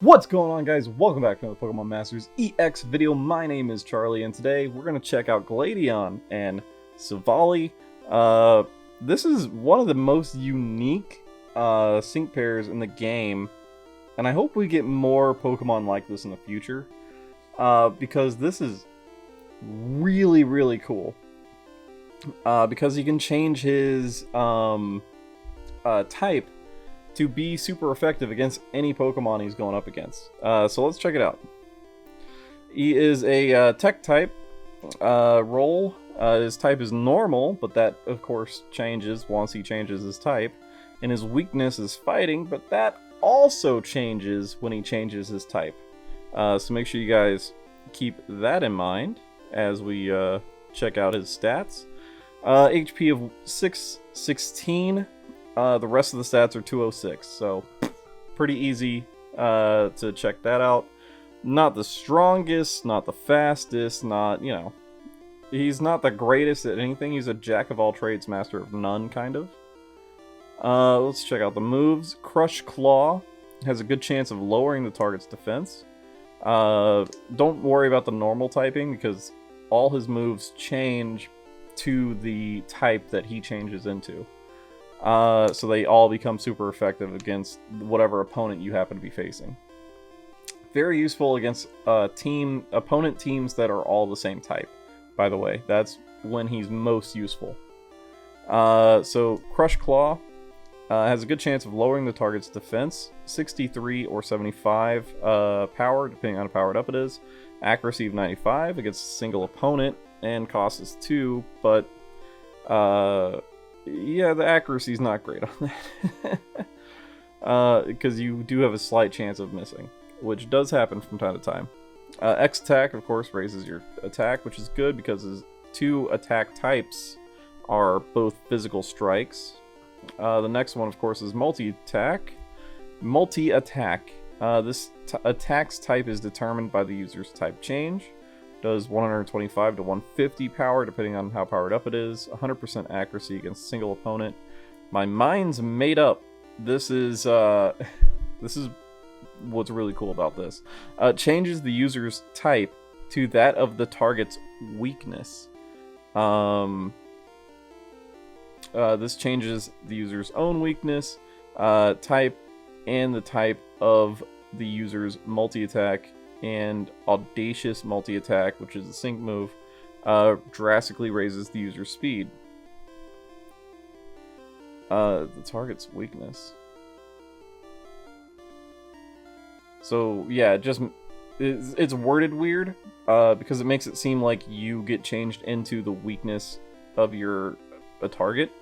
What's going on, guys? Welcome back to another Pokemon Masters EX video. My name is Charlie, and today we're going to check out Gladion and Silvally. This is one of the most unique sync pairs in the game, and I hope we get more Pokemon like this in the future, because this is really, really cool. Because he can change his type to be super effective against any Pokemon he's going up against. So let's check it out. He is a tech type role. His type is normal, but that of course changes once he changes his type. And his weakness is fighting, but that also changes when he changes his type. So make sure you guys keep that in mind as we check out his stats. HP of 616. The rest of the stats are 206, so pretty easy to check that out. Not the strongest, not the fastest, not, he's not the greatest at anything. He's a jack of all trades, master of none, kind of. Let's check out the moves. Crush Claw has a good chance of lowering the target's defense. Don't worry about the normal typing, because all his moves change to the type that he changes into. So they all become super effective against whatever opponent you happen to be facing. Very useful against opponent teams that are all the same type, by the way. That's when he's most useful. So Crush Claw has a good chance of lowering the target's defense, 63 or 75 power, depending on how powered up it is. Accuracy of 95 against a single opponent, and cost is 2, but yeah, the accuracy is not great on that. Because you do have a slight chance of missing, which does happen from time to time. X attack, of course, raises your attack, which is good because his 2 attack types are both physical strikes. The next one, of course, is multi-attack. Multi-attack. This attack's type is determined by the user's type change. Does 125 to 150 power, depending on how powered up it is. 100% accuracy against a single opponent. My mind's made up. This is what's really cool about this. Changes the user's type to that of the target's weakness. This changes the user's own weakness, type, and the type of the user's multi-attack and Audacious Multi-Attack, which is a sync move, drastically raises the user's speed. The target's weakness. So yeah, it's worded weird because it makes it seem like you get changed into the weakness of a target,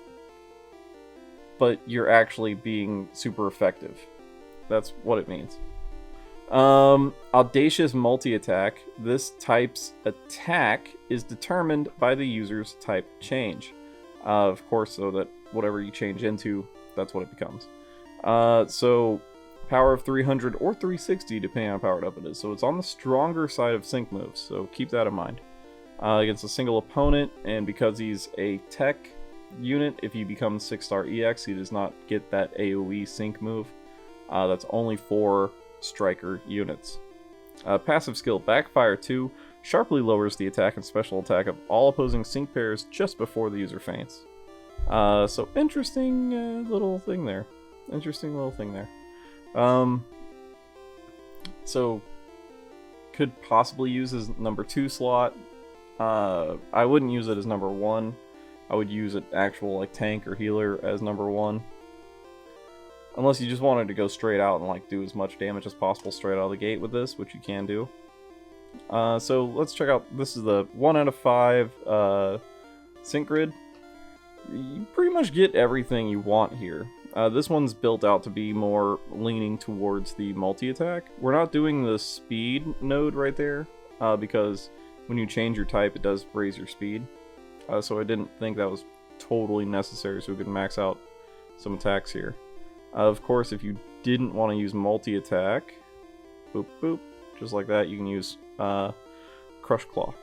but you're actually being super effective. That's what it means. Audacious Multi-Attack. This type's attack is determined by the user's type change. Of course, so that whatever you change into, that's what it becomes. So power of 300 or 360, depending on how powered up it is. So it's on the stronger side of sync moves, so keep that in mind. Against a single opponent, and because he's a tech unit, if he becomes 6-star EX, he does not get that AoE sync move. That's only for striker units. Passive skill Backfire 2 sharply lowers the attack and special attack of all opposing sync pairs just before the user faints. So interesting little thing there. So could possibly use his number 2 slot. I wouldn't use it as number 1. I would use an actual tank or healer as number 1. Unless you just wanted to go straight out and do as much damage as possible straight out of the gate with this, which you can do. So let's check out, this is the 1 out of 5 sync grid. You pretty much get everything you want here. This one's built out to be more leaning towards the multi-attack. We're not doing the speed node right there, because when you change your type, it does raise your speed. So I didn't think that was totally necessary, so we could max out some attacks here. Of course, if you didn't want to use multi-attack, boop boop, just like that, you can use Crush Claw.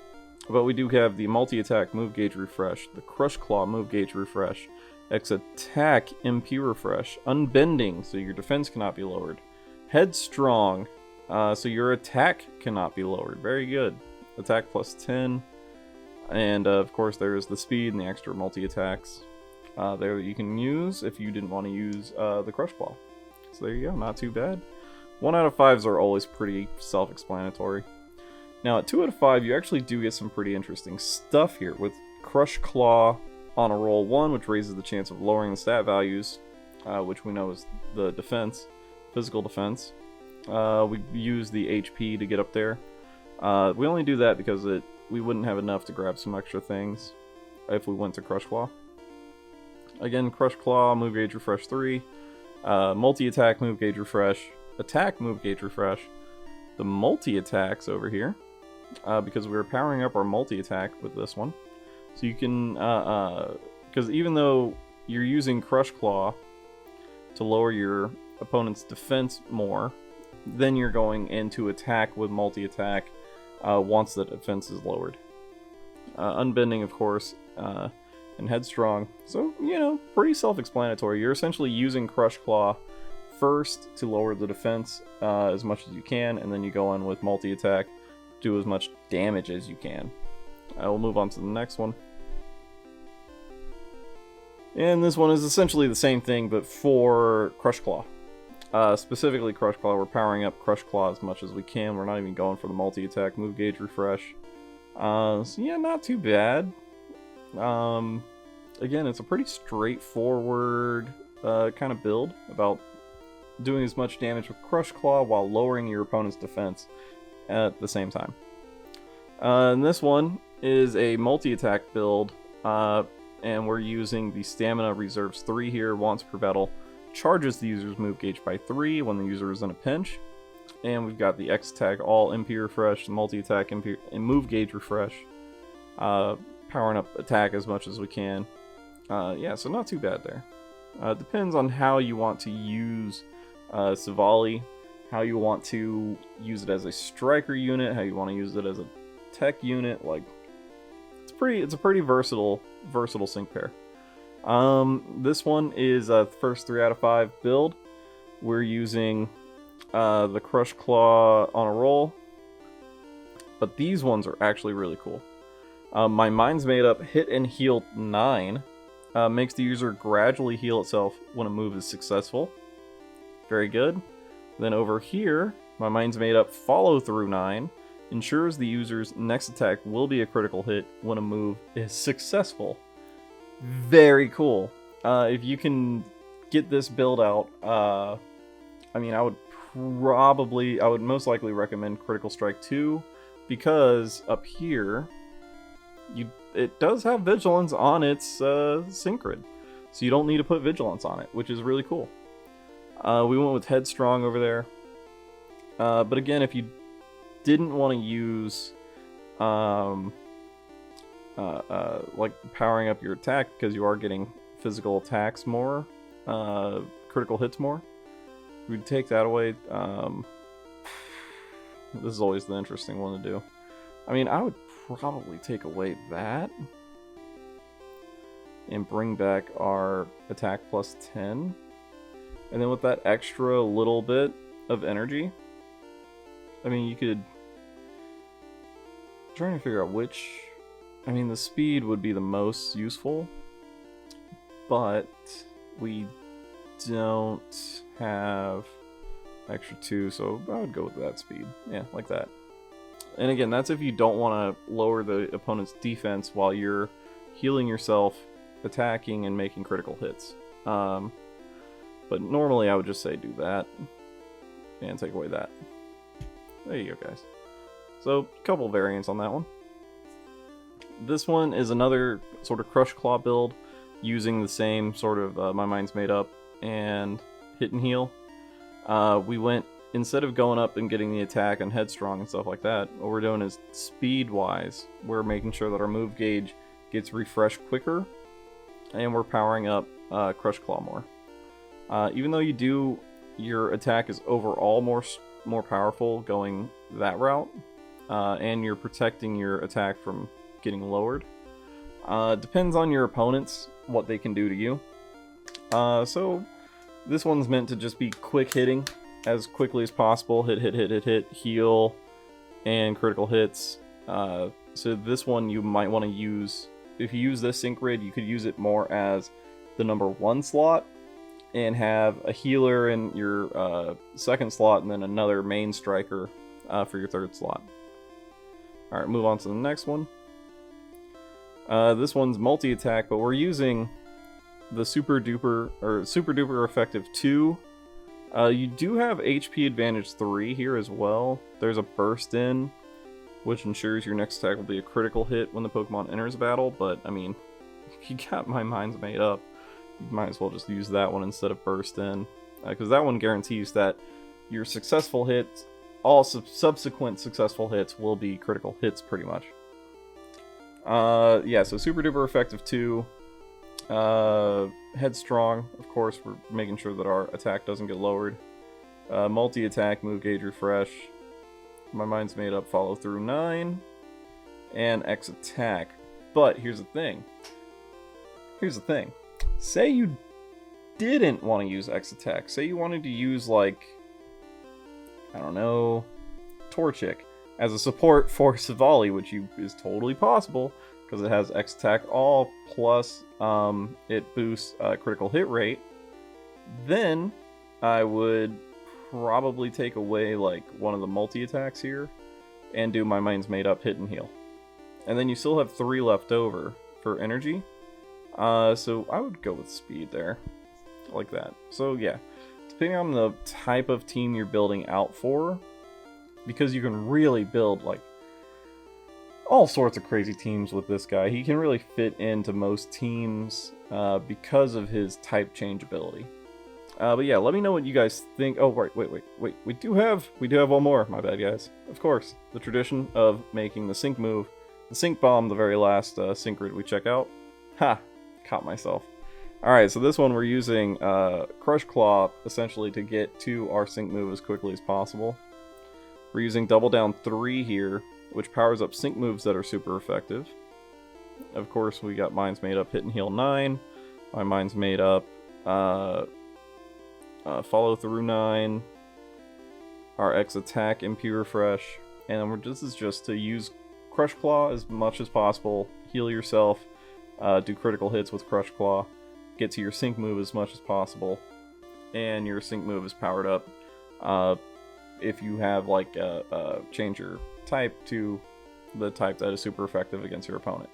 But we do have the multi-attack move gauge refresh, the Crush Claw move gauge refresh, X attack MP refresh, unbending, so your defense cannot be lowered, Headstrong, So your attack cannot be lowered. Very good. Attack plus 10. And of course there's the speed and the extra multi-attacks there that you can use if you didn't want to use the Crush Claw. So there you go, not too bad. 1 out of 5s are always pretty self-explanatory. Now at 2 out of 5 you actually do get some pretty interesting stuff here with Crush Claw on a roll 1, which raises the chance of lowering the stat values, which we know is the defense, physical defense. We use the HP to get up there. We only do that because we wouldn't have enough to grab some extra things if we went to Crush Claw. Again, Crush Claw, move gauge refresh 3, multi-attack, move gauge refresh, attack, move gauge refresh. The multi-attacks over here, because we're powering up our multi-attack with this one. So you can, because even though you're using Crush Claw to lower your opponent's defense more, then you're going into attack with multi-attack once the defense is lowered. Unbending, of course, and Headstrong. So, you know, pretty self-explanatory. You're essentially using Crush Claw first to lower the defense as much as you can, and then you go in with multi-attack, do as much damage as you can. We'll move on to the next one. And this one is essentially the same thing, but for Crush Claw. Specifically Crush Claw, we're powering up Crush Claw as much as we can. We're not even going for the multi-attack, move gauge refresh. So yeah, not too bad. Again, it's a pretty straightforward kind of build about doing as much damage with Crush Claw while lowering your opponent's defense at the same time. And this one is a multi-attack build, and we're using the Stamina Reserves 3 here once per battle. Charges the user's move gauge by 3 when the user is in a pinch. And we've got the X-Attack, all MP refresh, multi-attack, MP, and move gauge refresh. Powering up attack as much as we can. Yeah, so not too bad there. Depends on how you want to use Silvally, how you want to use it as a striker unit, how you want to use it as a tech unit. Like, it's a pretty versatile sync pair. This one is the first 3 out of 5 build. We're using the Crush Claw on a roll, but these ones are actually really cool. My Mind's Made Up Hit and Heal 9 makes the user gradually heal itself when a move is successful. Very good. Then over here, my Mind's Made Up Follow Through 9 ensures the user's next attack will be a critical hit when a move is successful. Very cool. If you can get this build out, I mean, I would most likely recommend Critical Strike 2, because up here, it does have Vigilance on its Synchrid, so you don't need to put Vigilance on it, which is really cool. We went with Headstrong over there, but again, if you didn't want to use like powering up your attack because you are getting physical attacks more, critical hits more, we'd take that away. This is always the interesting one to do. I mean, I would probably take away that and bring back our attack plus 10, and then with that extra little bit of energy, I mean, you could, I'm trying to figure out which, I mean, the speed would be the most useful, but we don't have extra 2, so I would go with that speed. Yeah, like that. And again, that's if you don't want to lower the opponent's defense while you're healing yourself, attacking, and making critical hits. But normally I would just say do that and take away that. There you go, guys. So, a couple variants on that one. This one is another sort of Crush Claw build using the same sort of My Mind's Made Up and Hit and Heal. We went, instead of going up and getting the attack and Headstrong and stuff like that, what we're doing is speed-wise, we're making sure that our move gauge gets refreshed quicker, and we're powering up Crush Claw more. Even though your attack is overall more powerful going that route, and you're protecting your attack from getting lowered. Depends on your opponents, what they can do to you. So this one's meant to just be quick hitting. as quickly as possible. Hit, heal, and critical hits. So this one you might want to use, if you use this sync grid, you could use it more as the number 1 slot and have a healer in your second slot and then another main striker for your third slot. Alright, move on to the next one. This one's multi-attack, but we're using the super duper effective 2. You do have HP advantage 3 here as well. There's a burst in, which ensures your next attack will be a critical hit when the Pokemon enters battle, but I mean, if you got my mind's made up, you might as well just use that one instead of burst in, because that one guarantees that your successful hits, all subsequent successful hits will be critical hits pretty much. Yeah, so super duper effective 2. Headstrong, of course, we're making sure that our attack doesn't get lowered. Multi-attack, move gauge refresh. My mind's made up, follow through 9. And X attack. But here's the thing. Say you didn't want to use X attack. Say you wanted to use, like, I don't know, Torchic as a support for Silvally, which is totally possible because it has X attack all plus it boosts critical hit rate. Then I would probably take away like one of the multi-attacks here and do my mind's made up hit and heal. And then you still have 3 left over for energy. So I would go with speed there, like that. So yeah, depending on the type of team you're building out for, because you can really build like all sorts of crazy teams with this guy. He can really fit into most teams because of his type change ability. But yeah, let me know what you guys think. Oh, wait. We do have one more. My bad, guys. Of course, the tradition of making the sync move, the sync bomb, the very last sync grid we check out. Ha! Caught myself. Alright, so this one we're using Crush Claw, essentially, to get to our sync move as quickly as possible. We're using Double Down 3 here, which powers up sync moves that are super effective. Of course, we got Mind's Made Up, Hit and Heal 9. My Mind's Made Up, Follow Through 9. Our X Attack, MP Refresh. And then this is just to use Crush Claw as much as possible, heal yourself, do critical hits with Crush Claw, get to your sync move as much as possible, and your sync move is powered up. If you have like change your type to the type that is super effective against your opponent.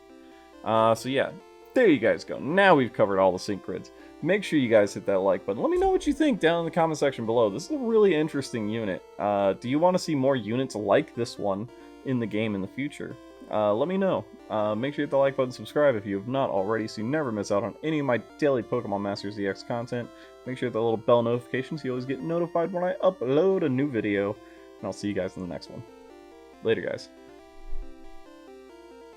So yeah, there you guys go. Now we've covered all the sync grids. Make sure you guys hit that like button. Let me know what you think down in the comment section below. This is a really interesting unit. Do you want to see more units like this one in the game in the future? Let me know. Make sure you hit the like button, subscribe if you have not already so you never miss out on any of my daily Pokemon Masters EX content. Make sure you hit the little bell notification so you always get notified when I upload a new video. And I'll see you guys in the next one. Later, guys.